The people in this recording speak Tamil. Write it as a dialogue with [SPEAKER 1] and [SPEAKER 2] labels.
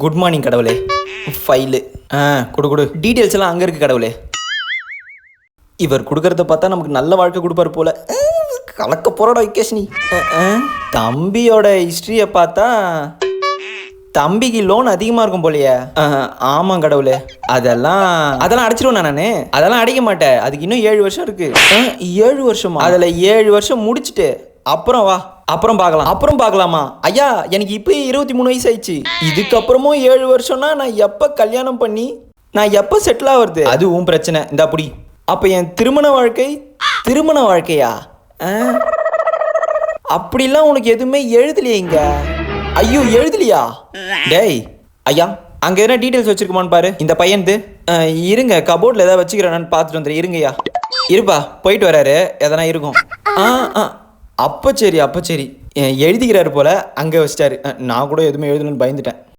[SPEAKER 1] குட் மார்னிங் கடவுளே. ஃபைலு கொடு கொடு. டீட்டெயில்ஸ் எல்லாம் அங்கே இருக்கு கடவுளே. இவர் கொடுக்கறத பார்த்தா நமக்கு நல்ல வாழ்க்கை கொடுப்பாரு போல. கலக்க போறோட வைக்கேஷ். தம்பியோட ஹிஸ்ட்ரியை பார்த்தா தம்பிக்கு லோன் அதிகமாக இருக்கும் போலையே. ஆமாம் கடவுளே. அதெல்லாம் அடைச்சிருவேன் நான். அதெல்லாம் அடைக்க மாட்டேன். அதுக்கு இன்னும் 7 வருஷம் இருக்கு. 7 வருஷமா? அதில் 7 வருஷம் முடிச்சுட்டு அப்புறம் வா, அப்புறம் பார்க்கலாமா? ஐயா, எனக்கு இப்போ 23 வயசு ஆயிடுச்சு. இதுக்கப்புறமும் 7 வருஷம்னா நான் எப்போ கல்யாணம் பண்ணி நான் எப்போ செட்டில் ஆகுறது? அது உன் பிரச்சனை. இந்த அப்படி அப்போ என் திருமண வாழ்க்கையா? அப்படிலாம் உனக்கு எதுவுமே எழுதலையே இங்க. ஐயோ, எழுதலையா? டேய் ஐயா, அங்க எதனா டீட்டெயில்ஸ் வச்சிருக்குமான்னு பாரு. இந்த பையன்து இருங்க, கபோர்ட்ல ஏதாவது வச்சுக்கிறேன்னு பார்த்துட்டு வந்துடுறேன். இருங்கய்யா. இருப்பா, போயிட்டு வராரு, எதனா இருக்கும். அப்போ சரி எழுதிக்கிறாரு போல, அங்கே வச்சிட்டாரு. நான் கூட எதுவுமே எழுதணும்னு பயந்துட்டேன்.